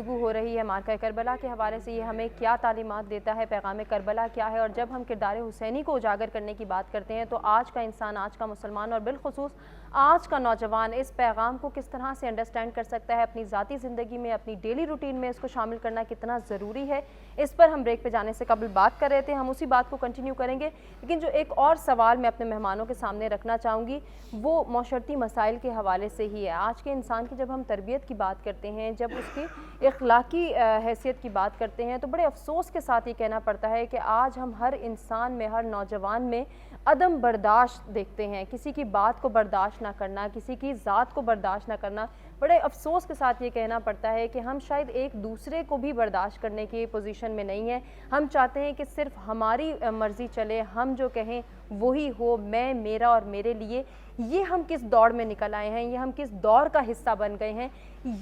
گفتگو ہو رہی ہے مارکہ کربلا کے حوالے سے، یہ ہمیں کیا تعلیمات دیتا ہے، پیغام کربلا کیا ہے، اور جب ہم کردار حسینی کو اجاگر کرنے کی بات کرتے ہیں تو آج کا انسان، آج کا مسلمان اور بالخصوص آج کا نوجوان اس پیغام کو کس طرح سے انڈرسٹینڈ کر سکتا ہے، اپنی ذاتی زندگی میں، اپنی ڈیلی روٹین میں اس کو شامل کرنا کتنا ضروری ہے، اس پر ہم بریک پہ جانے سے قبل بات کر رہے تھے۔ ہم اسی بات کو کنٹینیو کریں گے، لیکن جو ایک اور سوال میں اپنے مہمانوں کے سامنے رکھنا چاہوں گی وہ معاشرتی مسائل کے حوالے سے ہی ہے۔ آج کے انسان کی جب ہم تربیت کی بات کرتے ہیں، جب اس کی اخلاقی حیثیت کی بات کرتے ہیں تو بڑے افسوس کے ساتھ یہ کہنا پڑتا ہے کہ آج ہم ہر انسان میں، ہر نوجوان میں عدم برداشت دیکھتے ہیں، کسی کی بات کو برداشت نہ کرنا، کسی کی ذات کو برداشت نہ کرنا۔ بڑے افسوس کے ساتھ یہ کہنا پڑتا ہے کہ ہم شاید ایک دوسرے کو بھی برداشت کرنے کی پوزیشن میں نہیں ہیں۔ ہم چاہتے ہیں کہ صرف ہماری مرضی چلے، ہم جو کہیں وہی ہو، میں، میرا اور میرے لیے۔ یہ ہم کس دوڑ میں نکل آئے ہیں، یہ ہم کس دور کا حصہ بن گئے ہیں،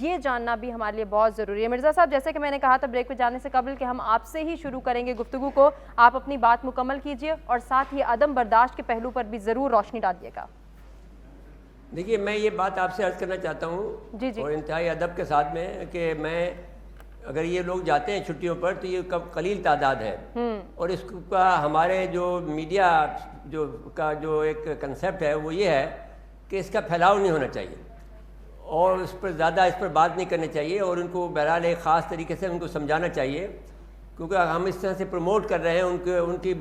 یہ جاننا بھی ہمارے لیے بہت ضروری ہے۔ مرزا صاحب، جیسے کہ میں نے کہا تھا بریک پہ جانے سے قبل کہ ہم آپ سے ہی شروع کریں گے گفتگو کو، آپ اپنی بات مکمل کیجئے اور ساتھ ہی عدم برداشت کے پہلو پر بھی ضرور روشنی ڈالیے گا۔ دیکھیے، میں یہ بات آپ سے عرض کرنا چاہتا ہوں اور انتہائی ادب کے ساتھ میں کہ میں اگر یہ لوگ جاتے ہیں چھٹیوں پر تو یہ قلیل تعداد ہے، اور اس کا ہمارے جو میڈیا کا جو ایک کنسیپٹ ہے وہ یہ ہے کہ اس کا پھیلاؤ نہیں ہونا چاہیے اور اس پر زیادہ اس پر بات نہیں کرنی چاہیے، اور ان کو بہرحال ایک خاص طریقے سے ان کو سمجھانا چاہیے، کیونکہ ہم اس طرح سے پروموٹ کر رہے ہیں ان کی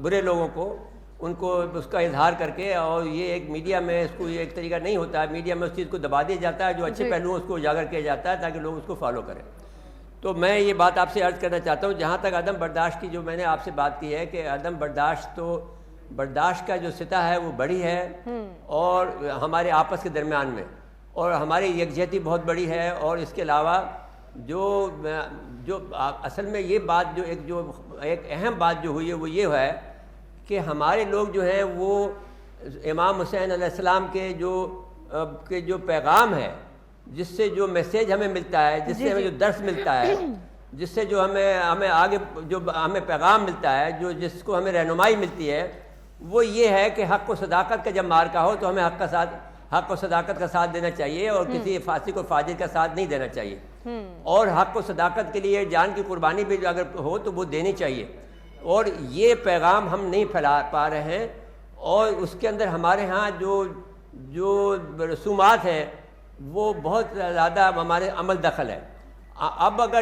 برے لوگوں کو، ان کو اس کا اظہار کر کے، اور یہ ایک میڈیا میں اس کو یہ ایک طریقہ نہیں ہوتا ہے، میڈیا میں اس چیز کو دبا دیا جاتا ہے، جو اچھے پہلو اس کو اجاگر کیا جاتا ہے تاکہ لوگ اس کو فالو کریں۔ تو میں یہ بات آپ سے عرض کرنا چاہتا ہوں، جہاں تک عدم برداشت کی جو میں نے آپ سے بات کی ہے کہ عدم برداشت تو برداشت کا جو سطح ہے وہ بڑی ہے، اور ہمارے آپس کے درمیان میں، اور ہماری یکجہتی بہت بڑی ہے، اور اس کے علاوہ جو اصل میں یہ بات جو ایک اہم بات جو ہوئی ہے وہ یہ ہے کہ ہمارے لوگ جو ہیں وہ امام حسین علیہ السلام کے جو پیغام ہے، جس سے جو میسیج ہمیں ملتا ہے، جس سے ہمیں جو درس ملتا ہے، جس سے جو ہمیں آگے جو ہمیں پیغام ملتا ہے، جس کو ہمیں رہنمائی ملتی ہے، وہ یہ ہے کہ حق و صداقت کا جب مارکا ہو تو ہمیں حق و صداقت کا ساتھ دینا چاہیے اور کسی فاسق و فاجر کا ساتھ نہیں دینا چاہیے، اور حق و صداقت کے لیے جان کی قربانی بھی اگر ہو تو وہ دینی چاہیے، اور یہ پیغام ہم نہیں پھیلا پا رہے ہیں، اور اس کے اندر ہمارے ہاں جو رسومات ہیں وہ بہت زیادہ ہمارے عمل دخل ہے۔ اب اگر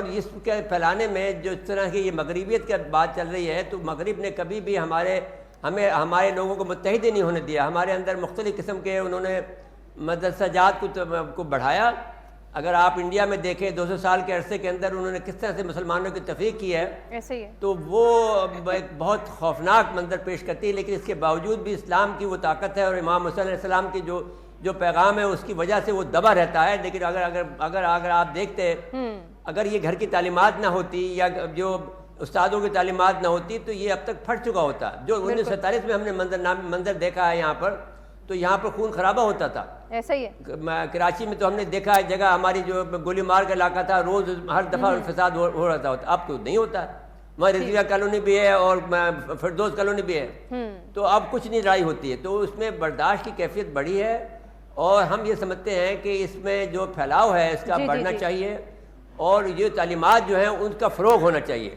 اس کے پھیلانے میں جو اس طرح کی یہ مغربیت کی بات چل رہی ہے، تو مغرب نے کبھی بھی ہمارے لوگوں کو متحد ہی نہیں ہونے دیا، ہمارے اندر مختلف قسم کے انہوں نے مدرسہ جات کو بڑھایا۔ اگر آپ انڈیا میں دیکھیں 200 سال کے عرصے کے اندر انہوں نے کس طرح سے مسلمانوں کی تفریق کی ہے، ایسے ہی ہے، تو وہ ایک بہت خوفناک منظر پیش کرتی ہے، لیکن اس کے باوجود بھی اسلام کی وہ طاقت ہے اور امام حسین علیہ السلام کی جو پیغام ہے اس کی وجہ سے وہ دبا رہتا ہے۔ لیکن اگر آپ دیکھتے، اگر یہ گھر کی تعلیمات نہ ہوتی یا جو استادوں کی تعلیمات نہ ہوتی تو یہ اب تک پھٹ چکا ہوتا۔ جو 1947 میں ہم نے منظر دیکھا ہے یہاں پر، تو یہاں پر خون خرابہ ہوتا تھا، ایسا ہی ہے۔ کراچی میں تو ہم نے دیکھا ہے جگہ ہماری جو گولی مار کا علاقہ تھا، روز ہر دفعہ فساد ہو رہا تھا، اب تو نہیں ہوتا، وہاں رضویہ کالونی بھی ہے اور فردوس کالونی بھی ہے، تو اب کچھ نہیں لڑائی ہوتی ہے۔ تو اس میں برداشت کی کیفیت بڑی ہے، اور ہم یہ سمجھتے ہیں کہ اس میں جو پھیلاؤ ہے اس کا بڑھنا چاہیے، اور یہ تعلیمات جو ہیں ان کا فروغ ہونا چاہیے۔